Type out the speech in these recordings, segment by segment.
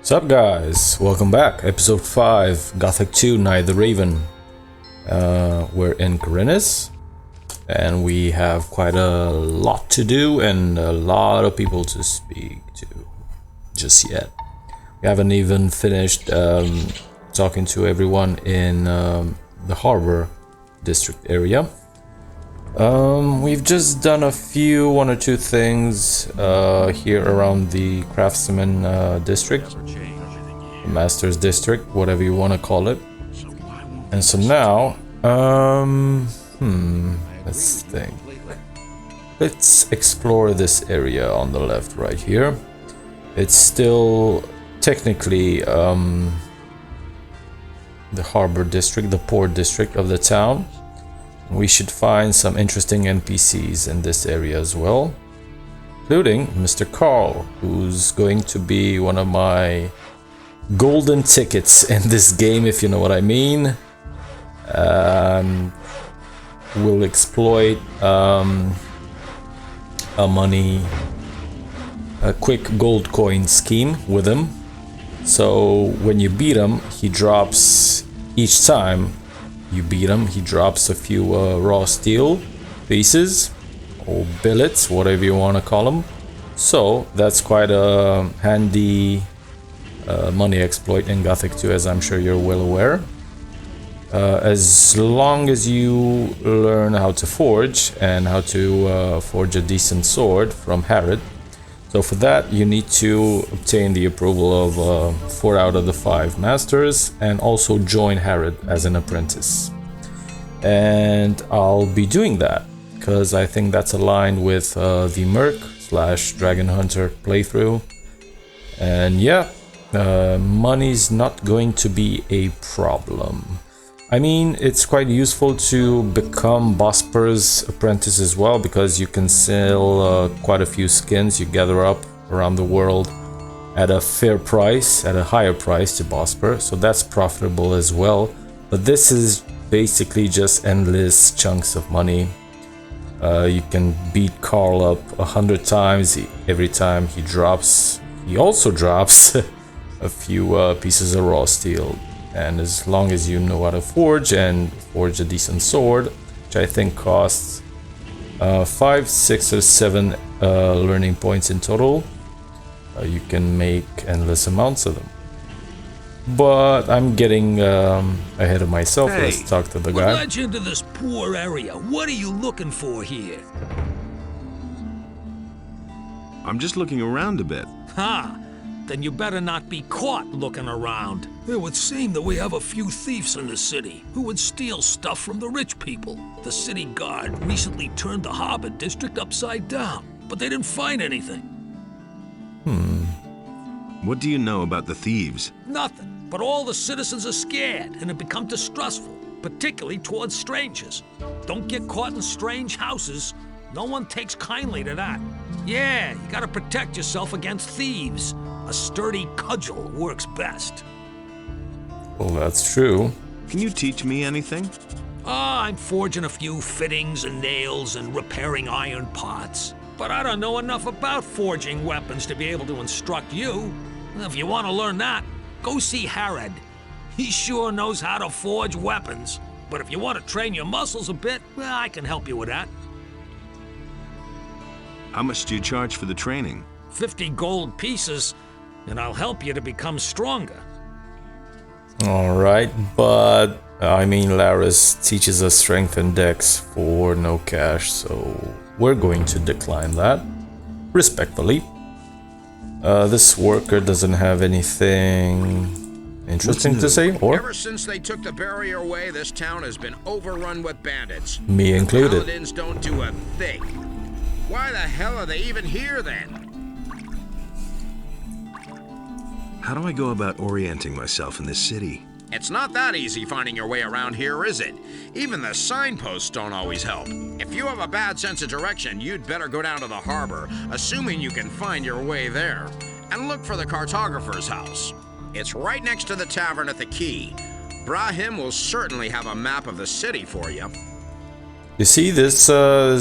What's up guys, welcome back. Episode 5, Gothic 2, Night of the Raven. We're in Khorinis and we have quite a lot to do and a lot of people to speak to just yet. We haven't even finished talking to everyone in the harbor district area. We've just done one or two things here around the craftsman district, the master's district, whatever you want to call it. And so now, let's think. Let's explore this area on the left right here. It's still technically the harbor district, the port district of the town. We should find some interesting NPCs in this area as well, including Mr. Carl, who's going to be one of my golden tickets in this game, if you know what I mean. We'll exploit a quick gold coin scheme with him. So when you beat him, he drops each time you beat him, he drops a few raw steel pieces or billets, whatever you want to call them. So that's quite a handy money exploit in Gothic 2, as I'm sure you're well aware. As long as you learn how to forge and how to forge a decent sword from Harrod. So for that you need to obtain the approval of 4 out of the 5 masters and also join Harrod as an apprentice. And I'll be doing that because I think that's aligned with the Merc / Dragon Hunter playthrough. And yeah, money's not going to be a problem. I mean, it's quite useful to become Bosper's apprentice as well, because you can sell quite a few skins you gather up around the world at a fair price, at a higher price to Bosper, so that's profitable as well. But this is basically just endless chunks of money. You can beat Carl up 100 times every time he drops. He also drops a few pieces of raw steel. And as long as you know how to forge and forge a decent sword, which I think costs 5, 6 or 7 learning points in total, you can make endless amounts of them. But I'm getting ahead of myself. Hey, let's talk to the guy. What led you into this poor area? What are you looking for here? I'm just looking around a bit. Ha! Then you better not be caught looking around. It would seem that we have a few thieves in the city who would steal stuff from the rich people. The city guard recently turned the harbor district upside down, but they didn't find anything. What do you know about the thieves? Nothing, but all the citizens are scared and have become distrustful, particularly towards strangers. Don't get caught in strange houses. No one takes kindly to that. Yeah, you gotta protect yourself against thieves. A sturdy cudgel works best. Well, that's true. Can you teach me anything? I'm forging a few fittings and nails and repairing iron parts. But I don't know enough about forging weapons to be able to instruct you. If you want to learn that, go see Harrod. He sure knows how to forge weapons. But if you want to train your muscles a bit, well, I can help you with that. How much do you charge for the training? 50 gold pieces, and I'll help you to become stronger. Alright, but I mean, Laris teaches us strength and dex for no cash, so we're going to decline that respectfully. This worker doesn't have anything interesting to say, or? Ever since they took the barrier away, this town has been overrun with bandits. Me included. Paladins don't do a thing. Why the hell are they even here then? How do I go about orienting myself in this city? It's not that easy finding your way around here, is it? Even the signposts don't always help. If you have a bad sense of direction, you'd better go down to the harbor, assuming you can find your way there, and look for the cartographer's house. It's right next to the tavern at the quay. Brahim will certainly have a map of the city for you. You see, this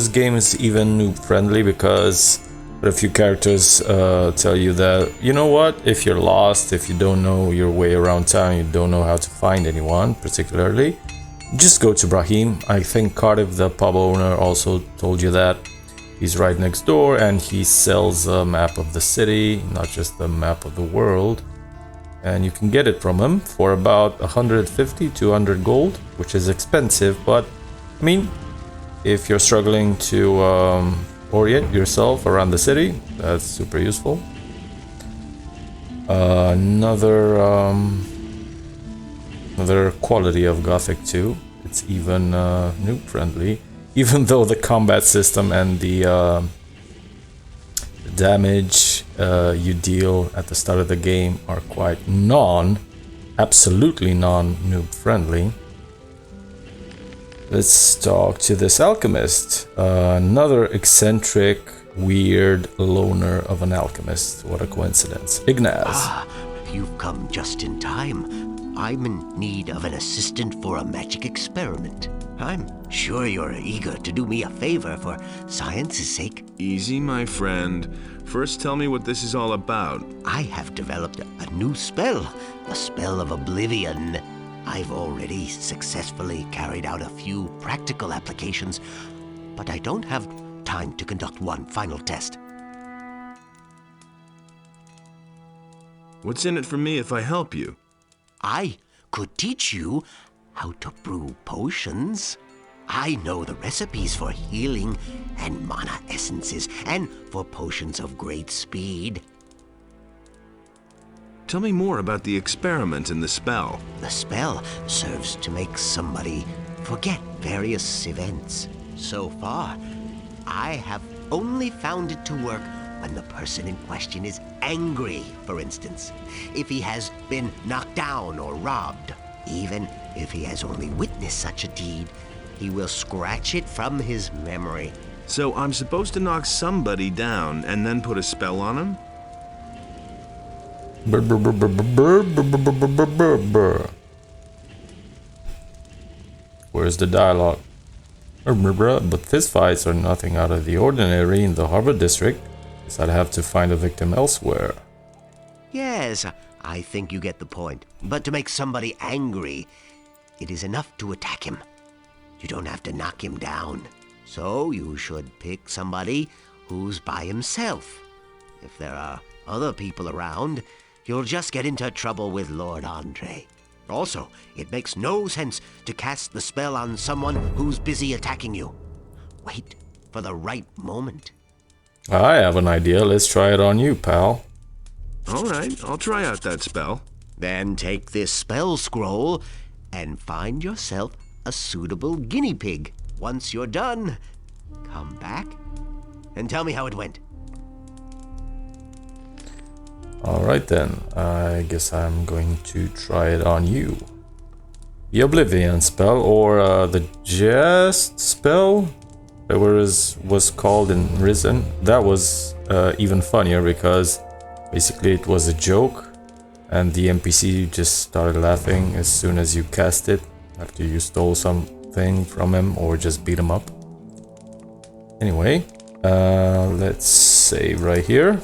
game is even noob friendly because But a few characters tell you that, you know what, if you're lost, if you don't know your way around town, you don't know how to find anyone particularly, just go to Brahim. I think Cardiff, the pub owner, also told you that. He's right next door and he sells a map of the city, not just the map of the world. And you can get it from him for about 150, 200 gold, which is expensive, but I mean, if you're struggling to orient yourself around the city, that's super useful. Another quality of Gothic 2, it's even noob friendly, even though the combat system and the damage you deal at the start of the game are quite absolutely non-noob friendly. Let's talk to this alchemist, another eccentric, weird loner of an alchemist. What a coincidence. Ignaz. Ah, you've come just in time. I'm in need of an assistant for a magic experiment. I'm sure you're eager to do me a favor for science's sake. Easy, my friend. First tell me what this is all about. I have developed a new spell, a spell of oblivion. I've already successfully carried out a few practical applications, but I don't have time to conduct one final test. What's in it for me if I help you? I could teach you how to brew potions. I know the recipes for healing and mana essences, and for potions of great speed. Tell me more about the experiment and the spell. The spell serves to make somebody forget various events. So far, I have only found it to work when the person in question is angry, for instance. If he has been knocked down or robbed. Even if he has only witnessed such a deed, he will scratch it from his memory. So I'm supposed to knock somebody down and then put a spell on him? Where's the dialogue? But fistfights are nothing out of the ordinary in the Harbor District, so I'd have to find a victim elsewhere. Yes, I think you get the point. But to make somebody angry, it is enough to attack him. You don't have to knock him down. So you should pick somebody who's by himself. If there are other people around, you'll just get into trouble with Lord Andre. Also, it makes no sense to cast the spell on someone who's busy attacking you. Wait for the right moment. I have an idea. Let's try it on you, pal. Alright, I'll try out that spell. Then take this spell scroll and find yourself a suitable guinea pig. Once you're done, come back and tell me how it went. Alright then, I guess I'm going to try it on you. The Oblivion spell, or the Jest spell, that was called in Risen. That was even funnier because basically it was a joke and the NPC just started laughing as soon as you cast it, after you stole something from him or just beat him up. Anyway, let's save right here.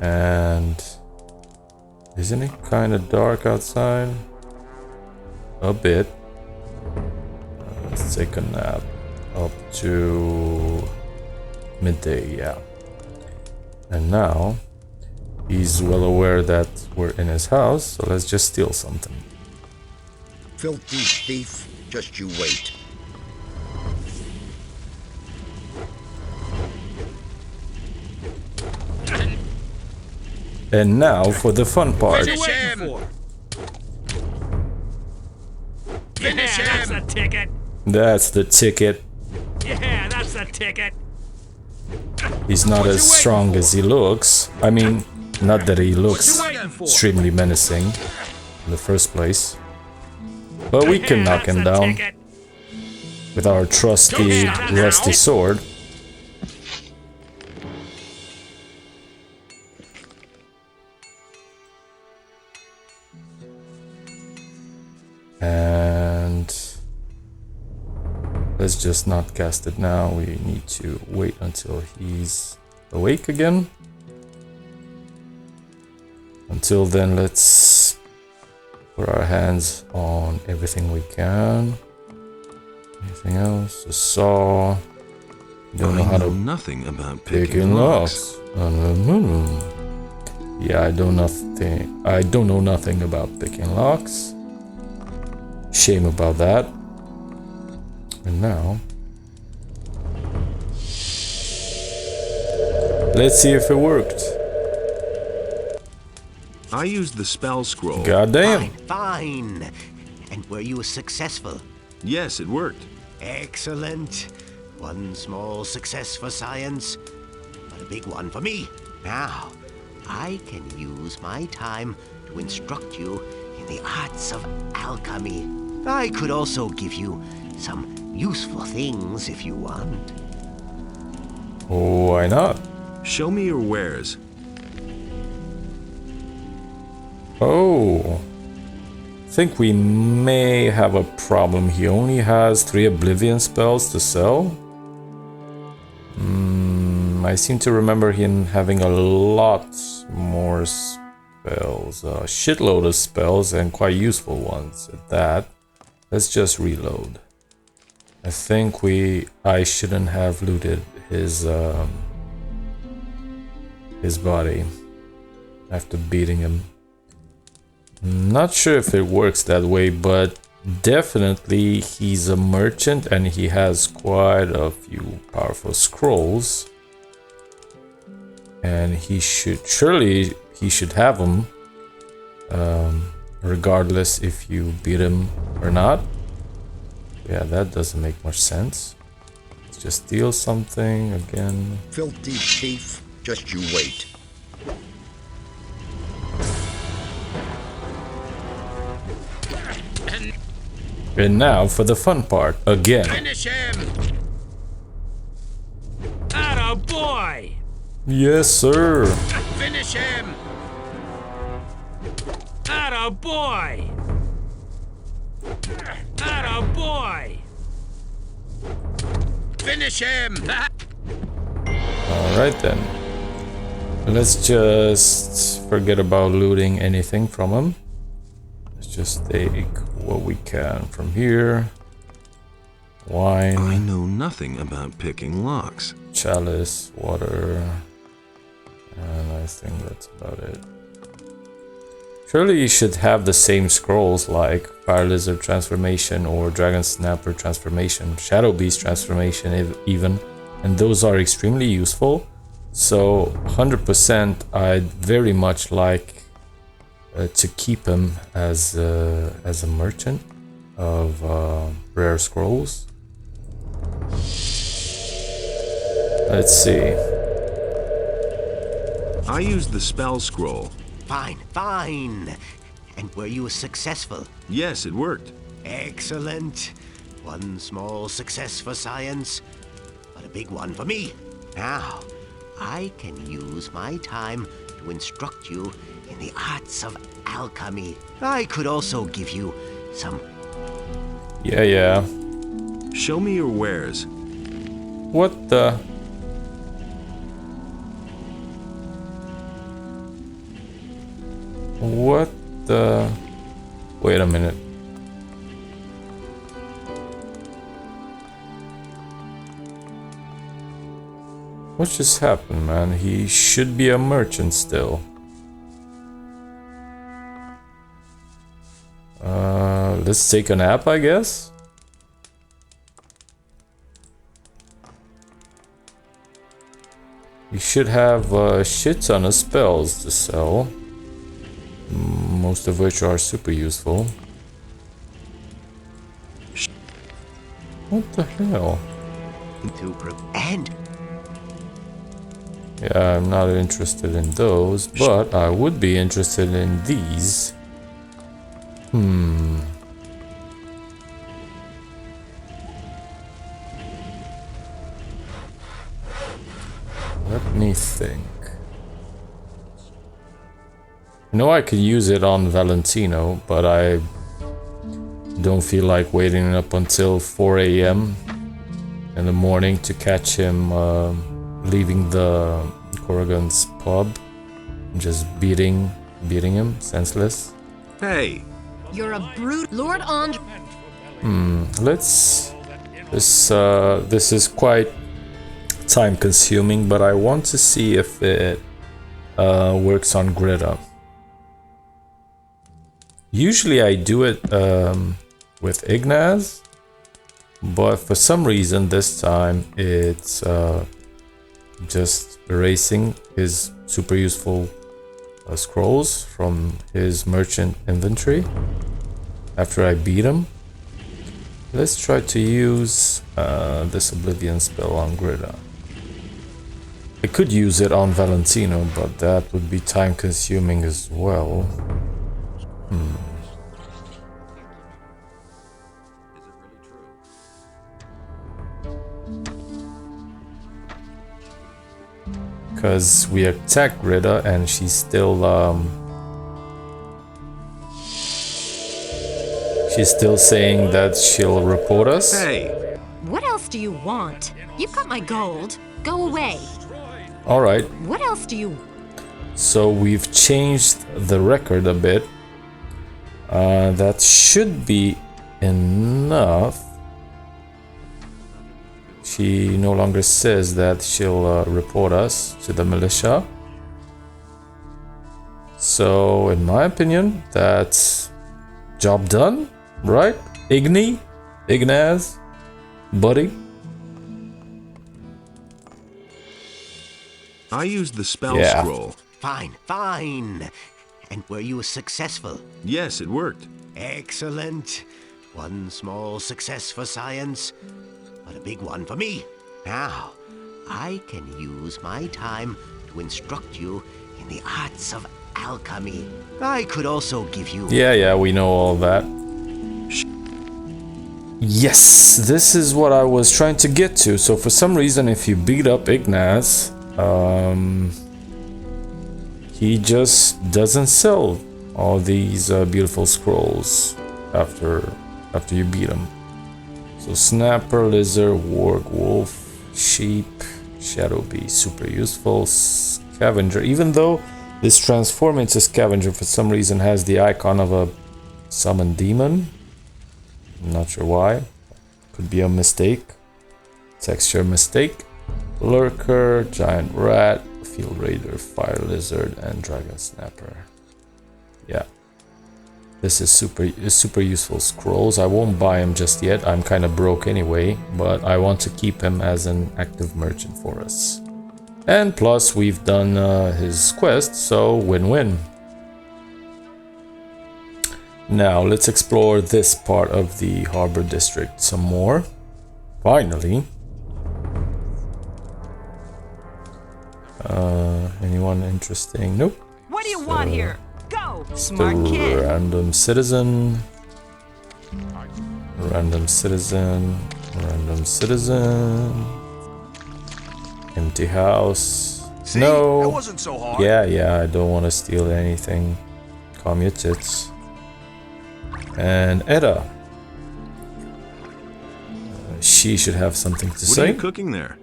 And isn't it kind of dark outside? A bit. Let's take a nap up to midday, yeah. And now he's well aware that we're in his house, so let's just steal something. Filthy thief, just you wait. And now for the fun part. Finish him! Finish him! That's the ticket! That's the ticket. Yeah, that's the ticket! He's not as strong as he looks. I mean, not that he looks extremely menacing in the first place. But we can knock him down with our trusty rusty sword. And let's just not cast it now. We need to wait until he's awake again. Until then, let's put our hands on everything we can. Anything else? A saw. Don't know how to nothing about picking locks. Yeah, I don't know nothing about picking locks. Shame about that. And now, let's see if it worked. I used the spell scroll. Goddamn. Fine. And were you successful? Yes, it worked. Excellent. One small success for science, but a big one for me. Now, I can use my time to instruct you in the arts of alchemy. I could also give you some useful things if you want. Why not? Show me your wares. Oh, I think we may have a problem. He only has 3 Oblivion spells to sell. I seem to remember him having a lot more spells, a shitload of spells, and quite useful ones at that. Let's just reload. I think I shouldn't have looted his body after beating him. Not sure if it works that way, but definitely he's a merchant and he has quite a few powerful scrolls. And he should have them, regardless if you beat him or not. Yeah, that doesn't make much sense. Let's just steal something again. Filthy thief, just you wait. And now for the fun part, again. Finish him! Atta boy! Yes, sir. Finish him! Atta boy! Atta boy! Finish him! Alright then. Let's just forget about looting anything from him. Let's just take what we can from here. Wine. I know nothing about picking locks. Chalice, water. And I think that's about it. Surely you should have the same scrolls like Fire Lizard Transformation or Dragon Snapper Transformation, Shadow Beast Transformation even, and those are extremely useful. So 100% I'd very much like to keep him as a merchant of rare scrolls. Let's see. I used the spell scroll. Fine. And were you successful? Yes, it worked. Excellent. One small success for science, but a big one for me. Now, I can use my time to instruct you in the arts of alchemy. I could also give you some... Yeah. Show me your wares. What the... What the... Wait a minute. What just happened, man? He should be a merchant still. Let's take a nap, I guess? You should have a shit ton of spells to sell. Most of which are super useful. What the hell? And... Yeah, I'm not interested in those, but I would be interested in these. Let me think. I know I could use it on Valentino, but I don't feel like waiting up until 4 AM in the morning to catch him leaving the Corrigan's pub, just beating him senseless. Hey, You're a brute, Lord Andre. This is quite time consuming, but I want to see if it works on Greta. Usually I do it with Ignaz, but for some reason this time it's just erasing his super useful scrolls from his merchant inventory after I beat him. Let's try to use this Oblivion spell on Greta. I could use it on Valentino, but that would be time consuming as well. Because we attack Greta and she's still saying that she'll report us. hey, What else do you want? You've got my gold. Go away. All right. What else do you... So we've changed the record a bit. That should be enough. She no longer says that she'll report us to the militia. So, in my opinion, that's job done, right? Ignaz, buddy. I used the spell Yeah. scroll. Fine, fine. And were you successful? Yes, it worked. Excellent. One small success for science, but a big one for me. Now, I can use my time to instruct you in the arts of alchemy. I could also give you... Yeah, we know all that. Yes, this is what I was trying to get to. So for some reason, if you beat up Ignaz, he just doesn't sell all these beautiful scrolls after you beat him. So Snapper, Lizard, Warg, Wolf, Sheep, Shadow Beast, super useful. Scavenger, even though this transform into Scavenger for some reason has the icon of a summoned demon. I'm not sure why. Could be a mistake. Texture mistake. Lurker, Giant Rat, Field Raider, Fire Lizard, and Dragon Snapper. Yeah. This is super useful scrolls. I won't buy him just yet. I'm kind of broke anyway, but I want to keep him as an active merchant for us. And plus, we've done his quest, so win-win. Now, let's explore this part of the Harbor District some more. Finally. Anyone interesting? Nope. What do you want here? Go, The smart kid. random citizen. Random citizen. Random citizen. Empty house. See? No. That wasn't so hard. Yeah, I don't want to steal anything. Calm your tits. And Edda. She should have something to What are say. you cooking there?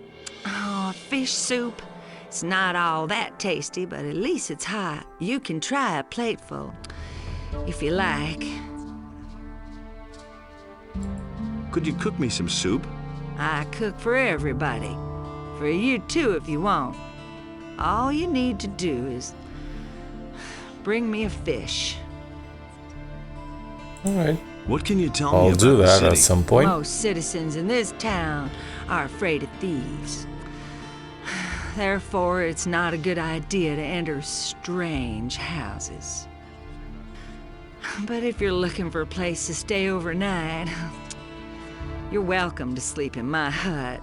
Oh, fish soup. It's not all that tasty, but at least it's hot. You can try a plateful, if you like. Could you cook me some soup? I cook for everybody. For you too, if you want. All you need to do is bring me a fish. Alright. What can you tell me I'll about do the that city? at some point. Most citizens in this town are afraid of thieves. Therefore, it's not a good idea to enter strange houses. But if you're looking for a place to stay overnight, you're welcome to sleep in my hut.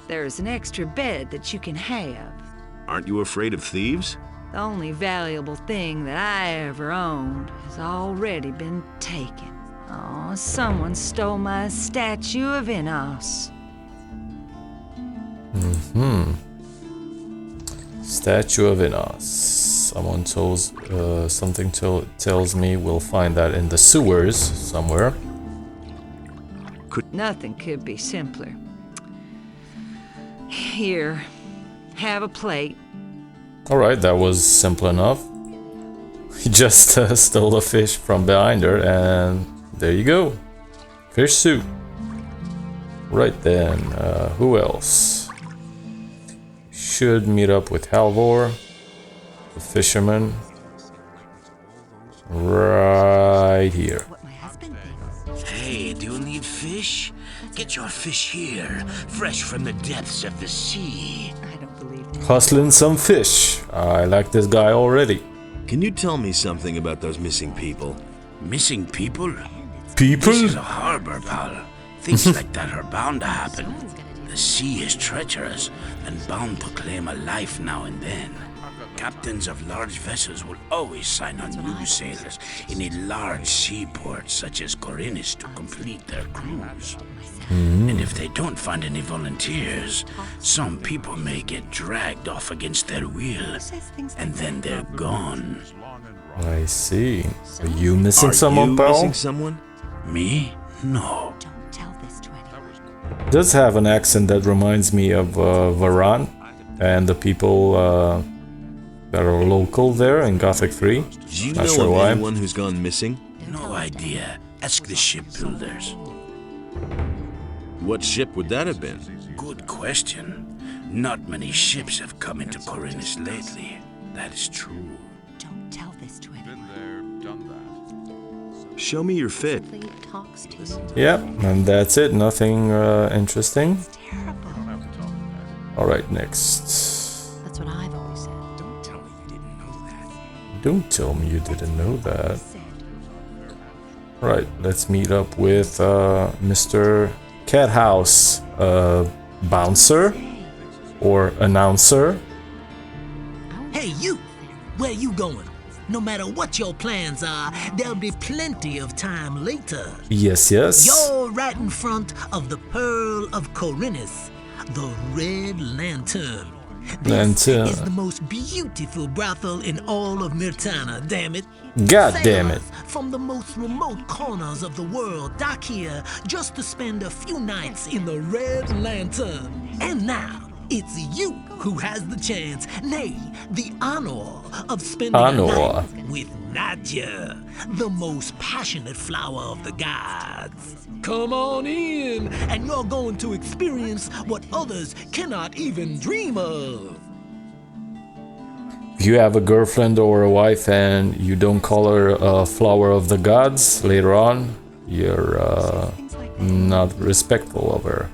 There's an extra bed that you can have. Aren't you afraid of thieves? The only valuable thing that I ever owned has already been taken. Oh, someone stole my statue of Enos. Statue of Enos. Someone tells me we'll find that in the sewers somewhere. Nothing could be simpler. Here, Have a plate. Alright, that was simple enough. He just stole a fish from behind her, and there you go. Fish soup. Right then, who else? Should meet up with Halvor, the fisherman. Right here. Hey, do you need fish? Get your fish here, fresh from the depths of the sea. I don't believe it. Hustling some fish. I like this guy already. Can you tell me something about those missing people? Missing people? People? This is a harbor, pal. Things like that are bound to happen. The sea is treacherous and bound to claim a life now and then. Captains of large vessels will always sign on new sailors in a large seaport such as Khorinis to complete their cruise. And if they don't find any volunteers, some people may get dragged off against their will, and then they're gone. I see. Are you missing someone, you pal? missing someone? Me? No. Don't tell this to anyone. Does have an accent that reminds me of Varan and the people that are local there in Gothic 3. Do you Not know sure of why. anyone who's gone missing? No idea. Ask the shipbuilders. What ship would that have been? Good question. Not many ships have come into Khorinis lately. That is true. Don't tell this to anyone. Show me your fit. It talks to you. Yep, and that's it. Nothing interesting. It's terrible. Alright, next. That's what I've always said. Don't tell me you didn't know that. Don't tell me you didn't know that. Right, let's meet up with Mr. Cathouse, bouncer or announcer. Hey, you! Where you going? No matter what your plans are, there'll be plenty of time later. Yes, yes. You're right in front of the Pearl of Khorinis, the Red Lantern. This is the most beautiful brothel in all of Mirtana, damn it. God damn it. Sailors from the most remote corners of the world dock here just to spend a few nights in the Red Lantern. And now, it's you who has the chance, nay, the honor of spending a night with Nadia, the most passionate flower of the gods. Come on in, and you're going to experience what others cannot even dream of. If you have a girlfriend or a wife and you don't call her a flower of the gods later on, you're not respectful of her.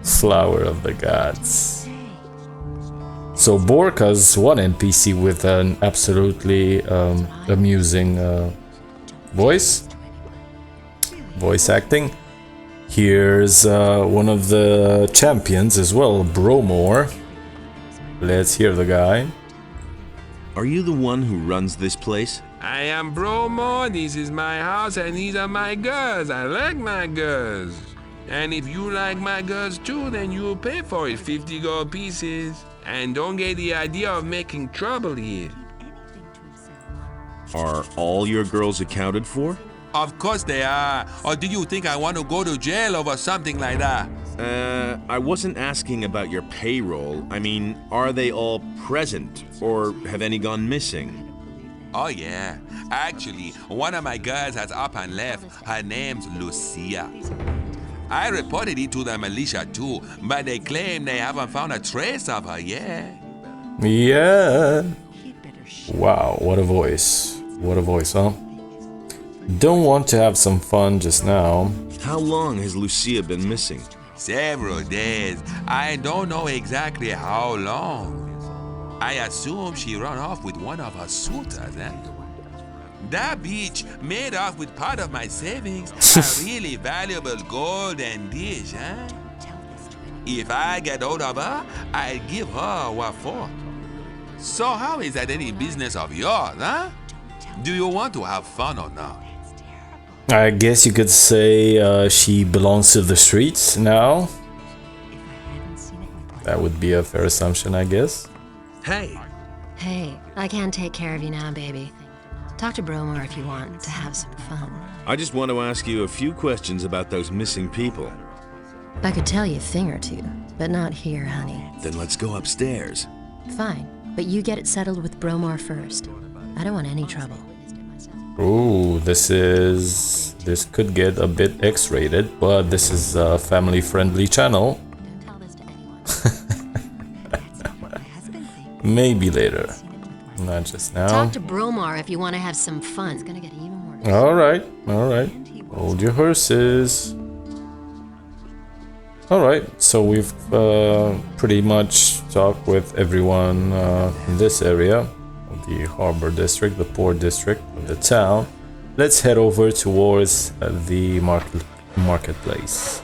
Flower of the gods. So Borka's one NPC with an absolutely amusing voice acting. Here's one of the champions as well, Bromore. Let's hear the guy. Are you the one who runs this place? I am Bromore, this is my house, and these are my girls. I like my girls. And if you like my girls too, then you'll pay for it, 50 gold pieces. And don't get the idea of making trouble here. Are all your girls accounted for? Of course they are. Or do you think I want to go to jail over something like that? I wasn't asking about your payroll. I mean, are they all present, or have any gone missing? Oh yeah. Actually, one of my girls has up and left. Her name's Lucia. I reported it to the militia too, but they claim they haven't found a trace of her yet. Yeah. Wow, what a voice. What a voice, huh? Don't want to have some fun just now. How long has Lucia been missing? Several days. I don't know exactly how long. I assume she ran off with one of her suitors, eh? That bitch made off with part of my savings, a really valuable gold and dish, huh? If I get hold of her, I'll give her what for. So how is that any business of yours, huh? Do you want to have fun or not? I guess you could say she belongs to the streets now. That would be a fair assumption, I guess. Hey. Hey, I can't take care of you now, baby. Talk to Bromore if you want to have some fun. I just want to ask you a few questions about those missing people. I could tell you a thing or two, but not here, honey. Then let's go upstairs. Fine, but you get it settled with Bromar first. I don't want any trouble. Ooh, this could get a bit X-rated, but this is a family-friendly channel. Maybe later, not just now. Talk to Bromar if you want to have some fun. It's gonna get even worse. All right. Hold your horses. All right, so we've pretty much talked with everyone in this area. The harbor district, the port district of the town. Let's head over towards the marketplace.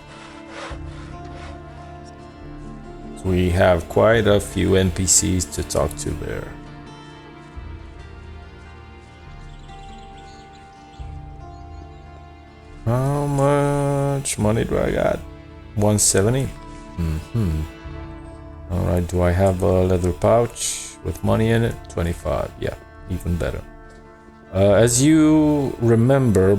So we have quite a few NPCs to talk to there. How much money do I got? 170. All right, do I have a leather pouch with money in it? 25. Yeah, even better. As you remember,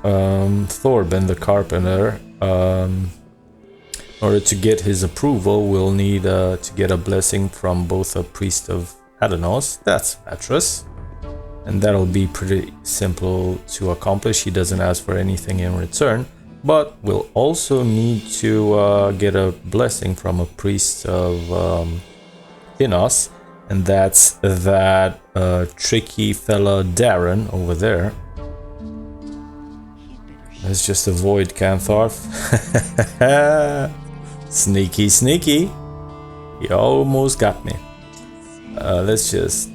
Thorben the carpenter, in order to get his approval, we'll need to get a blessing from both a priest of Adanos, that's Atras, and that'll be pretty simple to accomplish. He doesn't ask for anything in return, but we'll also need to get a blessing from a priest of Inos, and that's that tricky fella Darren over there. Let's just avoid Cantharth. Sneaky, sneaky. He almost got me. Let's just...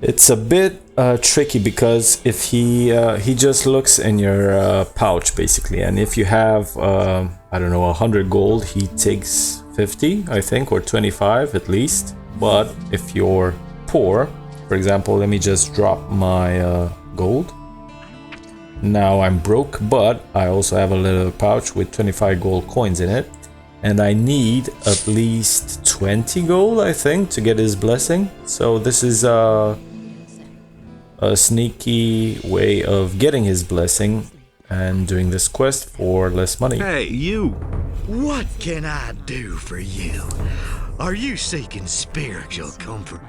it's a bit tricky because if he just looks in your pouch basically, and if you have I don't know, 100 gold, he takes 50 I think, or 25 at least. But if you're poor, for example, let me just drop my gold. Now I'm broke, but I also have a little pouch with 25 gold coins in it, and I need at least 20 gold I think to get his blessing. So this is a sneaky way of getting his blessing and doing this quest for less money. Hey, you! What can I do for you? Are you seeking spiritual comfort?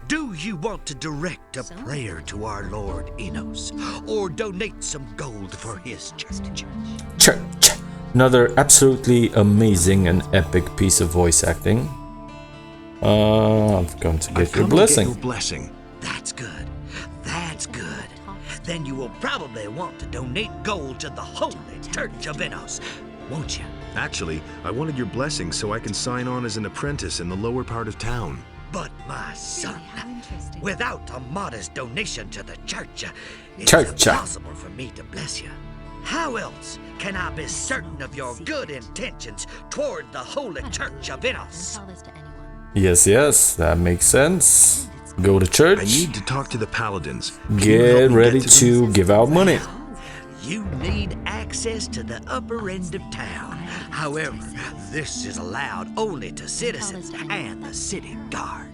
Do you want to direct a prayer to our Lord Enos, or donate some gold for his church? Church! Another absolutely amazing and epic piece of voice acting. I've come to get your blessing. That's good. That's good. Then you will probably want to donate gold to the Holy Church of Enos, won't you? Actually, I wanted your blessing so I can sign on as an apprentice in the lower part of town. But my son, without a modest donation to the church, it's impossible for me to bless you. How else can I be certain of your good intentions toward the Holy Church of Enos? Yes, that makes sense. Go to church. I need to talk to the paladins. Get ready to give out money. You need access to the upper end of town. However, this is allowed only to citizens and the city guard.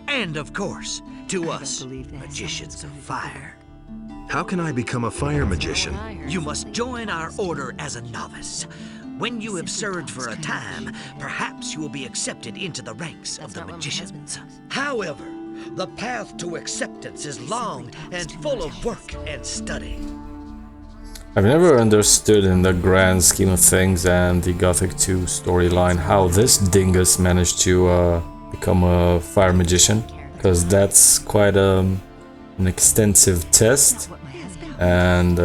And of course, to us, magicians of fire. How can I become a fire magician? You must join our order as a novice. When you have served for a time, perhaps you will be accepted into the ranks of the magicians. However, the path to acceptance is long and full of work and study. I've never understood in the grand scheme of things and the Gothic 2 storyline how this dingus managed to become a fire magician, because that's quite an extensive test and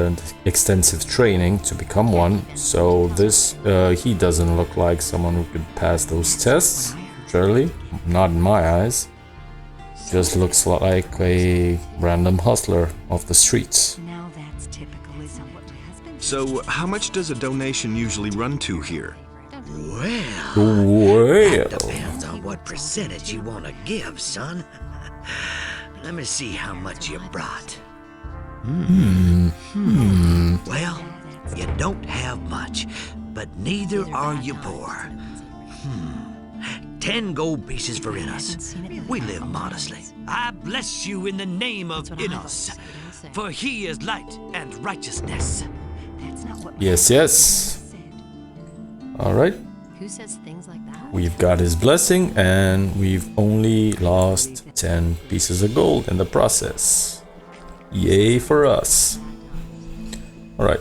extensive training to become one. So this he doesn't look like someone who could pass those tests, surely, not in my eyes. Just looks like a random hustler off the streets. So, how much does a donation usually run to here? Well, that depends on what percentage you want to give, son. Let me see how much you brought. Well, you don't have much, but neither are you poor. 10 gold pieces for Enos. We live modestly. I bless you in the name of Enos. For he is light and righteousness. Yes, yes. Alright. Who says things like that? We've got his blessing and we've only lost 10 pieces of gold in the process. Yay for us. Alright.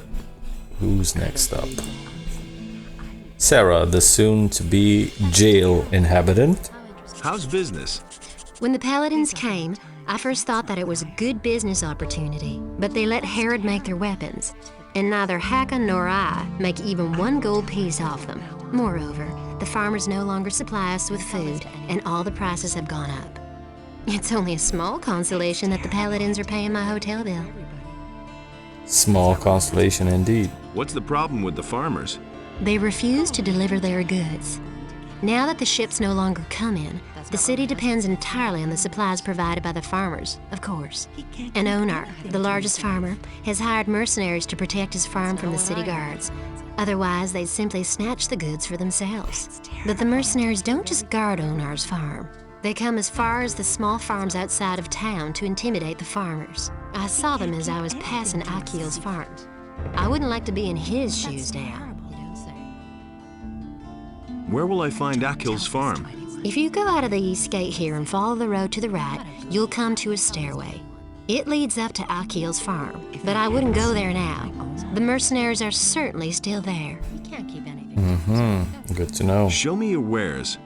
Who's next up? Sarah, the soon-to-be jail inhabitant. How's business? When the Paladins came, I first thought that it was a good business opportunity, but they let Herod make their weapons, and neither Hakon nor I make even one gold piece off them. Moreover, the farmers no longer supply us with food, and all the prices have gone up. It's only a small consolation that the Paladins are paying my hotel bill. Small consolation indeed. What's the problem with the farmers? They refuse to deliver their goods. Now that the ships no longer come in, the city depends entirely on the supplies provided by the farmers, of course. An owner, the largest farmer, has hired mercenaries to protect his farm from the city guards. Otherwise, they'd simply snatch the goods for themselves. But the mercenaries don't just guard Onar's farm. They come as far as the small farms outside of town to intimidate the farmers. I saw them as I was passing Akil's farm. I wouldn't like to be in his shoes now. Where will I find Akil's farm? If you go out of the east gate here and follow the road to the right, you'll come to a stairway. It leads up to Akil's farm, but I wouldn't go there now. The mercenaries are certainly still there. You can't keep anything. Good to know. Show me your wares.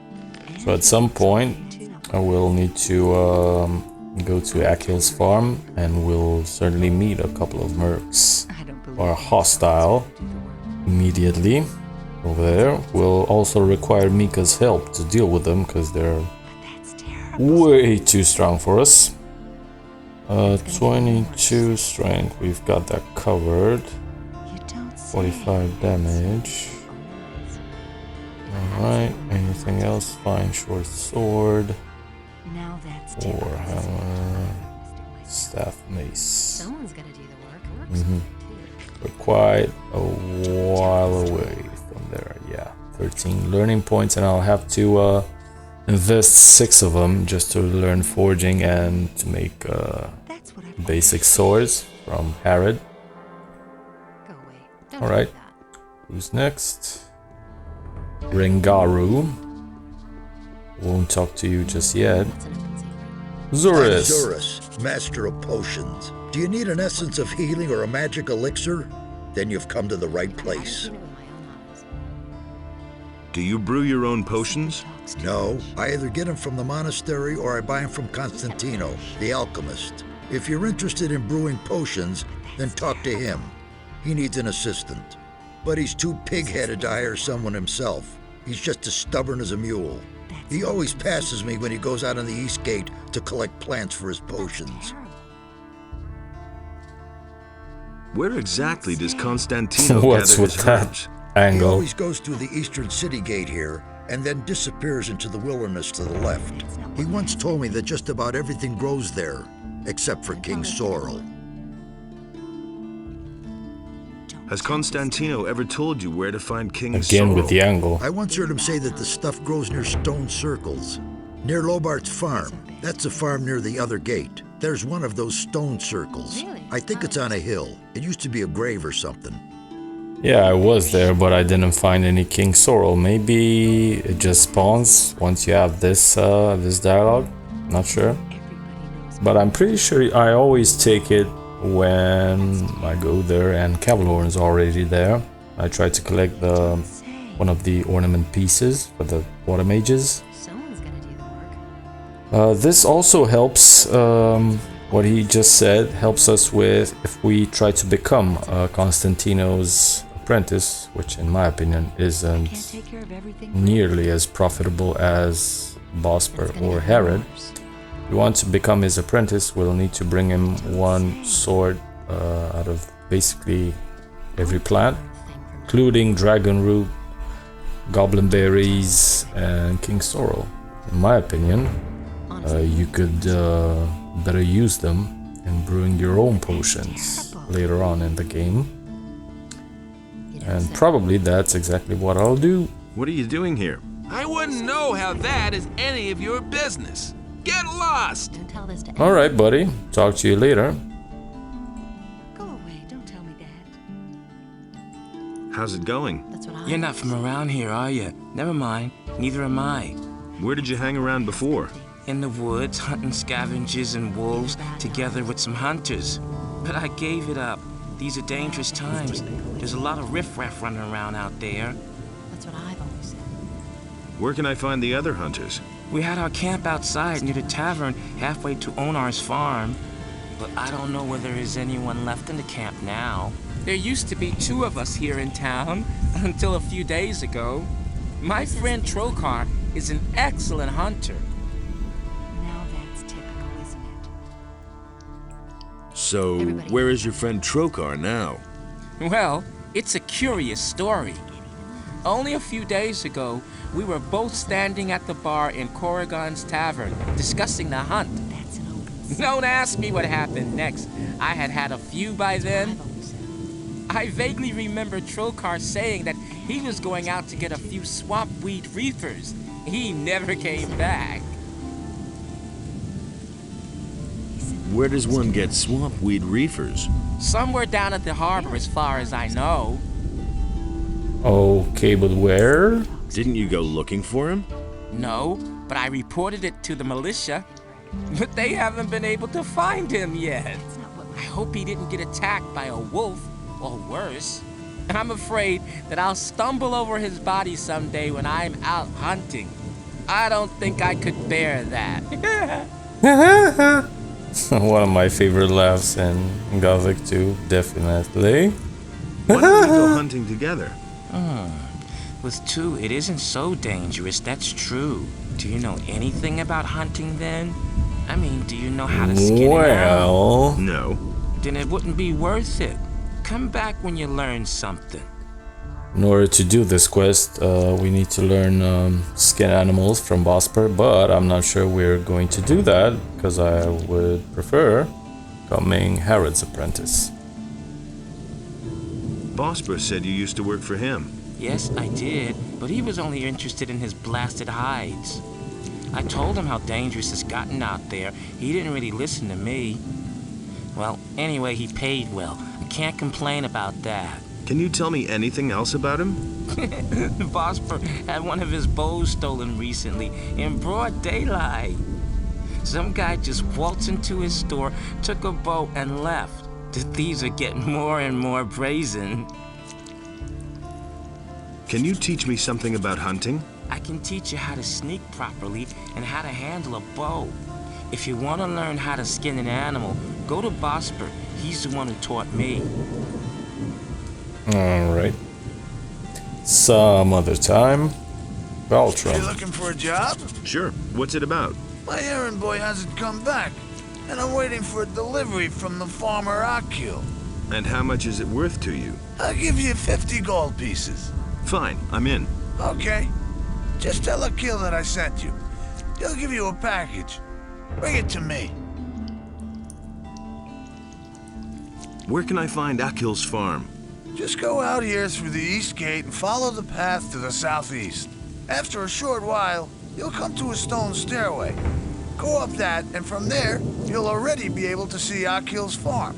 So at some point, I will need to go to Akil's farm, and we'll certainly meet a couple of mercs or hostile immediately. Over there. We'll also require Mika's help to deal with them because they're way too strong for us. 22 strength, we've got that covered. 45 damage. Alright, anything else? Fine, short sword. Or hammer. Staff mace. Someone's gotta do the work. We're quite a while away. There, yeah, 13 learning points, and I'll have to invest 6 of them just to learn forging and to make basic swords from Herod. Alright, who's next? Ringaru. Won't talk to you just yet. Zurus. Zurus, master of potions. Do you need an essence of healing or a magic elixir? Then you've come to the right place. Do you brew your own potions? No, I either get them from the monastery or I buy them from Constantino, the alchemist. If you're interested in brewing potions, then talk to him. He needs an assistant. But he's too pig-headed to hire someone himself. He's just as stubborn as a mule. He always passes me when he goes out on the east gate to collect plants for his potions. Where exactly does Constantino What's gather with his that herbs? He angle? always goes through the eastern city gate here and then disappears into the wilderness to the left. He once told me that just about everything grows there, except for King Sorrel. Has Constantino ever told you where to find King Again Sorrel? with the angle. I once heard him say that the stuff grows near stone circles. Near Lobart's farm. That's a farm near the other gate. There's one of those stone circles. I think it's on a hill. It used to be a grave or something. Yeah, I was there, but I didn't find any King Sorrel. Maybe it just spawns once you have this this dialogue. Not sure. But I'm pretty sure I always take it when I go there and Cavalorn's already there. I try to collect the one of the ornament pieces for the water mages. This also helps, what he just said, helps us with if we try to become Constantino's apprentice, which in my opinion isn't nearly as profitable as Bosper or Herod. If we want to become his apprentice, we'll need to bring him one sword out of basically every plant, including dragon root, goblin berries, and King Sorrel. In my opinion, you could better use them in brewing your own potions later on in the game. And probably that's exactly what I'll do. What are you doing here? I wouldn't know how that is any of your business. Get lost! Alright, buddy. Talk to you later. How's it going? You're not from around here, are you? Never mind. Neither am I. Where did you hang around before? In the woods, hunting scavengers and wolves, together with some hunters. But I gave it up. These are dangerous times. There's a lot of riffraff running around out there. That's what I've always said. Where can I find the other hunters? We had our camp outside near the tavern, halfway to Onar's farm. But I don't know whether there's anyone left in the camp now. There used to be 2 of us here in town, until a few days ago. My friend Trokar is an excellent hunter. Now that's typical, isn't it? So, where is your friend Trokar now? Well, it's a curious story. Only a few days ago, we were both standing at the bar in Corrigan's tavern, discussing the hunt. Don't ask me what happened next. I had had a few by then. I vaguely remember Trokar saying that he was going out to get a few swamp weed reefers. He never came back. Where does one get swamp weed reefers? Somewhere down at the harbor, as far as I know. Okay, but where? Didn't you go looking for him? No, but I reported it to the militia. But they haven't been able to find him yet. I hope he didn't get attacked by a wolf, or worse. I'm afraid that I'll stumble over his body someday when I'm out hunting. I don't think I could bear that. One of my favorite laughs in Gothic 2, definitely. Why don't we go hunting together? With 2, it isn't so dangerous, that's true. Do you know anything about hunting then? I mean, do you know how to skin an animal? No. Then it wouldn't be worth it. Come back when you learn something. In order to do this quest, we need to learn skin animals from Bosper, but I'm not sure we're going to do that, because I would prefer becoming Harrod's apprentice. Bosper said you used to work for him. Yes, I did, but he was only interested in his blasted hides. I told him how dangerous it's gotten out there. He didn't really listen to me. Well, anyway, he paid well. I can't complain about that. Can you tell me anything else about him? Bosper had one of his bows stolen recently, in broad daylight. Some guy just waltzed into his store, took a bow, and left. The thieves are getting more and more brazen. Can you teach me something about hunting? I can teach you how to sneak properly and how to handle a bow. If you want to learn how to skin an animal, go to Bosper. He's the one who taught me. Alright. Some other time. Beltram. You looking for a job? Sure. What's it about? My errand boy hasn't come back, and I'm waiting for a delivery from the farmer Akil. And how much is it worth to you? I'll give you 50 gold pieces. Fine, I'm in. Okay. Just tell Akil that I sent you. He'll give you a package. Bring it to me. Where can I find Akil's farm? Just go out here through the east gate and follow the path to the southeast. After a short while, you'll come to a stone stairway. Go up that, and from there, you'll already be able to see Akil's farm.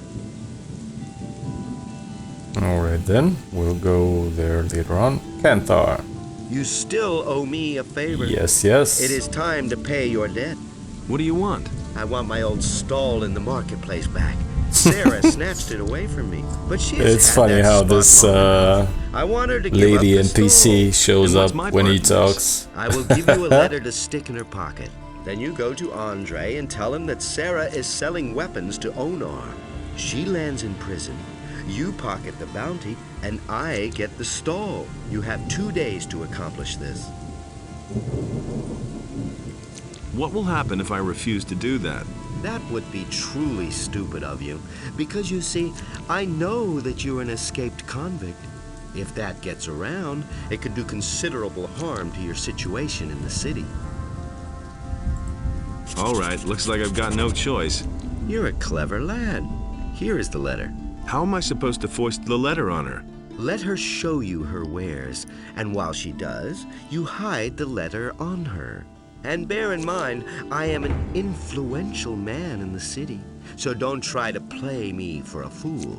Alright then, we'll go there later on. Kanthar. You still owe me a favor. Yes, yes. It is time to pay your debt. What do you want? I want my old stall in the marketplace back. Sarah snatched it away from me, but she has It's had funny that how spot this I want her to give lady up the NPC stall. shows up when he talks. I will give you a letter to stick in her pocket. Then you go to Andre and tell him that Sarah is selling weapons to Onar. She lands in prison. You pocket the bounty, and I get the stall. You have 2 days to accomplish this. What will happen if I refuse to do that? That would be truly stupid of you, because you see, I know that you're an escaped convict. If that gets around, it could do considerable harm to your situation in the city. All right, looks like I've got no choice. You're a clever lad. Here is the letter. How am I supposed to foist the letter on her? Let her show you her wares, and while she does, you hide the letter on her. And bear in mind, I am an influential man in the city, so don't try to play me for a fool.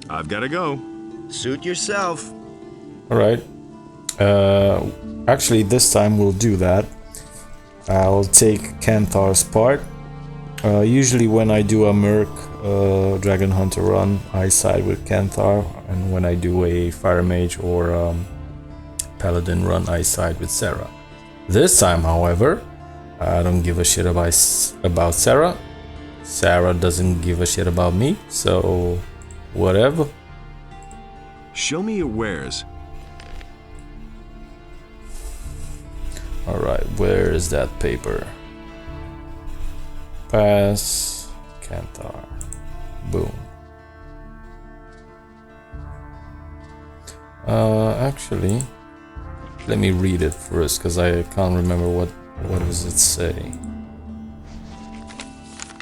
I've got to go. Suit yourself. Alright. Actually, this time we'll do that. I'll take Kanthar's part. Usually when I do a Merc Dragon Hunter run, I side with Kanthar, and when I do a Fire Mage or Paladin run, I side with Sarah. This time, however, I don't give a shit about Sarah. Sarah doesn't give a shit about me, so whatever. Show me your wares. Alright, where is that paper? Pass, Kanthar. Boom. Actually, let me read it first, because I can't remember what does it say.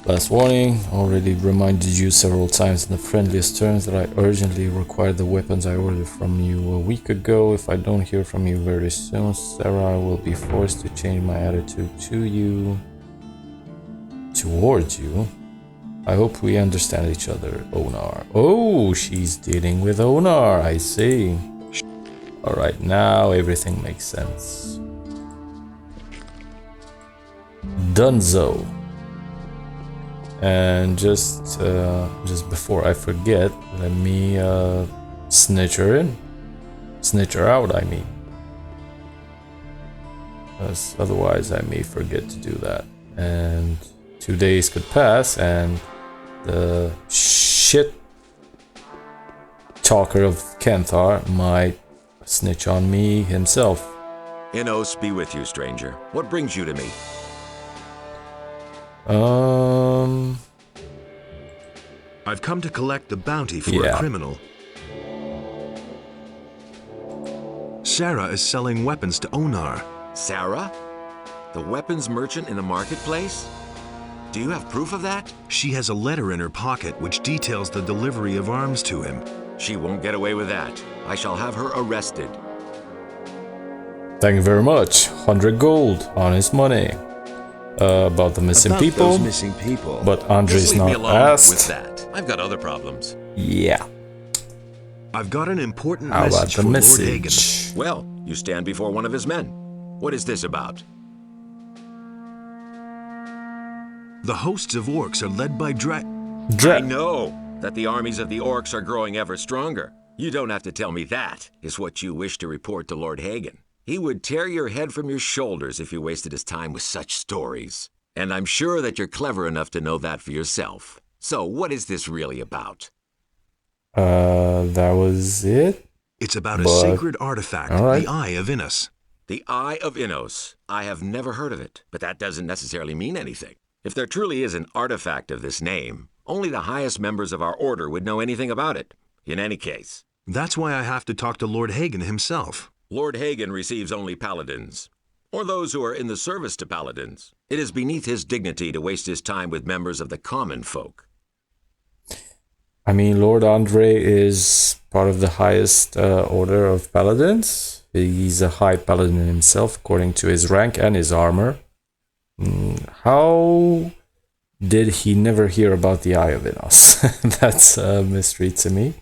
Last warning, already reminded you several times in the friendliest terms that I urgently require the weapons I ordered from you a week ago. If I don't hear from you very soon, Sarah, I will be forced to change my attitude towards you. I hope we understand each other, Onar. Oh, she's dealing with Onar, I see. Alright, now everything makes sense. Dunzo. And just before I forget, let me snitch her in. Snitch her out, I mean. Because otherwise I may forget to do that. And 2 days could pass and the shit talker of Kanthar might snitch on me himself. Inos be with you, stranger. What brings you to me? I've come to collect the bounty for a criminal. Sarah is selling weapons to Onar. Sarah? The weapons merchant in the marketplace? Do you have proof of that? She has a letter in her pocket which details the delivery of arms to him. She won't get away with that. I shall have her arrested. Thank you very much. 100 gold, honest money. About the missing people. Those missing people. But Andre's not asked. With that. I've got other problems. Yeah. I've got an important How message about the for message? Lord Hagen. Well, you stand before one of his men. What is this about? The hosts of orcs are led by I know that the armies of the orcs are growing ever stronger. You don't have to tell me that, is what you wish to report to Lord Hagen. He would tear your head from your shoulders if you wasted his time with such stories. And I'm sure that you're clever enough to know that for yourself. So what is this really about? That was it? It's about a sacred artifact, the Eye of Inos. The Eye of Inos. I have never heard of it, but that doesn't necessarily mean anything. If there truly is an artifact of this name, only the highest members of our order would know anything about it. In any case. That's why I have to talk to Lord Hagen himself. Lord Hagen receives only paladins, or those who are in the service to paladins. It is beneath his dignity to waste his time with members of the common folk. I mean, Lord Andre is part of the highest order of paladins. He's a high paladin himself, according to his rank and his armor. How did he never hear about the Eye of Inos? That's a mystery to me.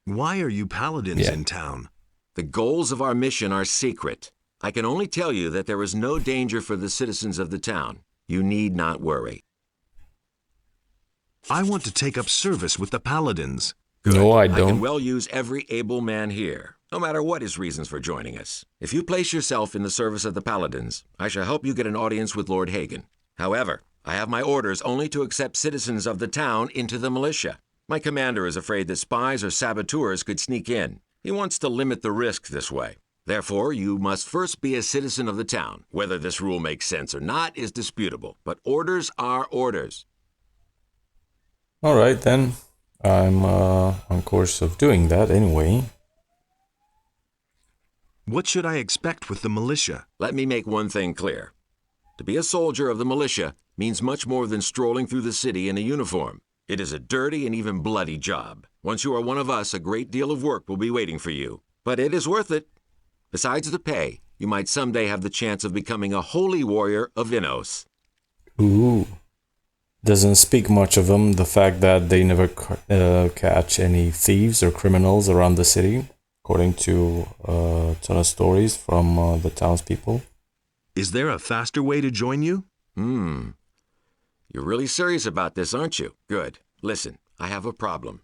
Why are you paladins in town? The goals of our mission are secret. I can only tell you that there is no danger for the citizens of the town. You need not worry. I want to take up service with the paladins. Good. No, I I don't. can well use every able man here, no matter what his reasons for joining us. If you place yourself in the service of the paladins, I shall help you get an audience with Lord Hagen. However, I have my orders only to accept citizens of the town into the militia. My commander is afraid that spies or saboteurs could sneak in. He wants to limit the risk this way. Therefore, you must first be a citizen of the town. Whether this rule makes sense or not is disputable, but orders are orders. Alright then. I'm on course of doing that anyway. What should I expect with the militia? Let me make one thing clear. To be a soldier of the militia means much more than strolling through the city in a uniform. It is a dirty and even bloody job. Once you are one of us, a great deal of work will be waiting for you. But it is worth it. Besides the pay, you might someday have the chance of becoming a holy warrior of Inos. Ooh. Doesn't speak much of them. The fact that they never catch any thieves or criminals around the city, according to a ton of stories from the townspeople. Is there a faster way to join you? You're really serious about this, aren't you? Good. Listen, I have a problem.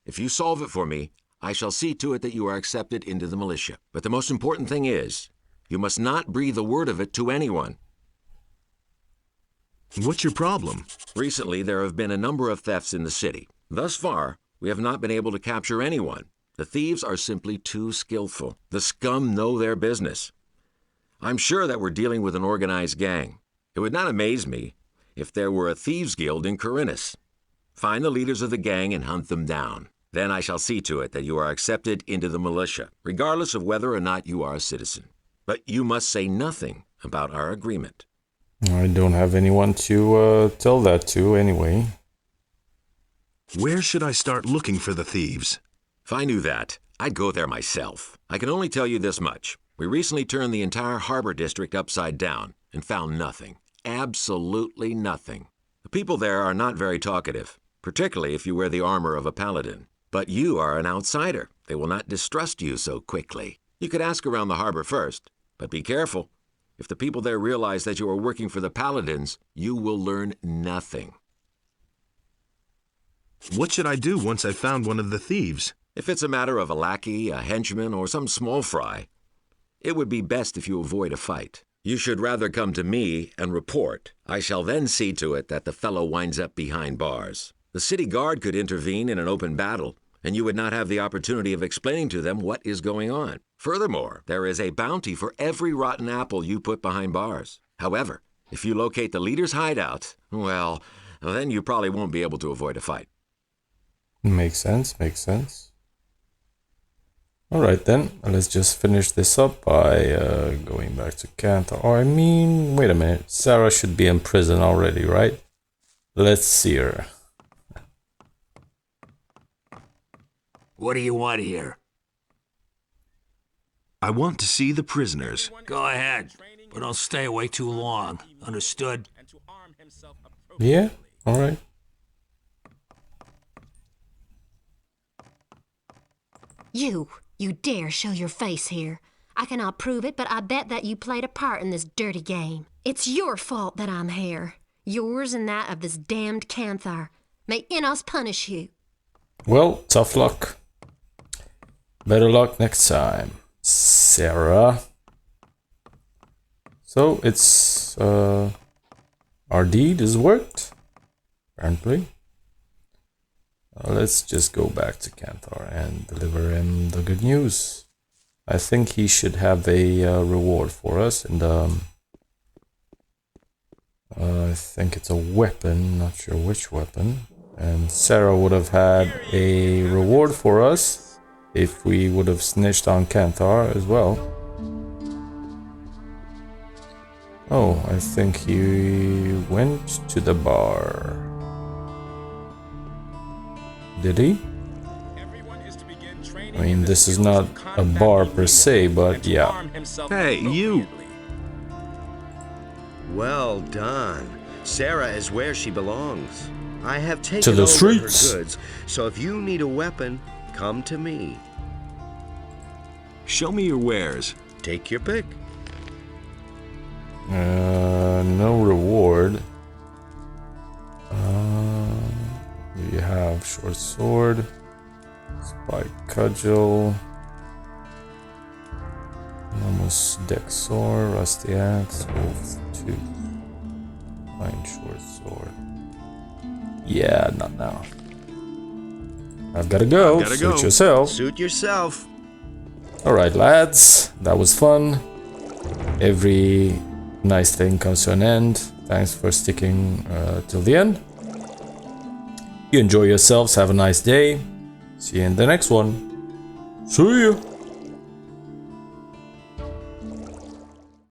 If you solve it for me, I shall see to it that you are accepted into the militia. But the most important thing is, you must not breathe a word of it to anyone. What's your problem? Recently, there have been a number of thefts in the city. Thus far, we have not been able to capture anyone. The thieves are simply too skillful. The scum know their business. I'm sure that we're dealing with an organized gang. It would not amaze me if there were a thieves' guild in Khorinis. Find the leaders of the gang and hunt them down. Then I shall see to it that you are accepted into the militia, regardless of whether or not you are a citizen. But you must say nothing about our agreement. I don't have anyone to tell that to anyway. Where should I start looking for the thieves? If I knew that, I'd go there myself. I can only tell you this much. We recently turned the entire harbor district upside down and found nothing. Absolutely nothing. The people there are not very talkative, particularly if you wear the armor of a paladin. But you are an outsider. They will not distrust you so quickly. You could ask around the harbor first, but be careful. If the people there realize that you are working for the paladins, you will learn nothing. What should I do once I've found one of the thieves? If it's a matter of a lackey, a henchman, or some small fry, it would be best if you avoid a fight. You should rather come to me and report. I shall then see to it that the fellow winds up behind bars. The city guard could intervene in an open battle, and you would not have the opportunity of explaining to them what is going on. Furthermore, there is a bounty for every rotten apple you put behind bars. However, if you locate the leader's hideout, well, then you probably won't be able to avoid a fight. Makes sense, makes sense. Alright then, let's just finish this up by going back to Cantor. Oh, I mean, wait a minute. Sarah should be in prison already, right? Let's see her. What do you want here? I want to see the prisoners. Go ahead, but don't stay away too long. Understood? Yeah, alright. You dare show your face here. I cannot prove it, but I bet that you played a part in this dirty game. It's your fault that I'm here. Yours and that of this damned Canthar. May Innos punish you. Well, tough luck. Better luck next time, Sarah. So it's our deed has worked, apparently. Let's just go back to Cantor and deliver him the good news. I think he should have a reward for us, and I think it's a weapon, not sure which weapon. And Sarah would have had a reward for us if we would have snitched on Cantor as well. Oh, I think he went to the bar. Did he? I mean, this is not a bar per se, but yeah. Hey, you! Well done. Sarah is where she belongs. I have taken To the over streets. her goods, so if you need a weapon, come to me. Show me your wares. Take your pick. No reward. You have short sword, spike cudgel, almost dex sword, rusty axe, wolf tooth, fine short sword. Yeah, not now. I've gotta go. Suit yourself. Suit yourself. Alright, lads, that was fun. Every nice thing comes to an end. Thanks for sticking till the end. You enjoy yourselves, have a nice day. See you in the next one. See ya.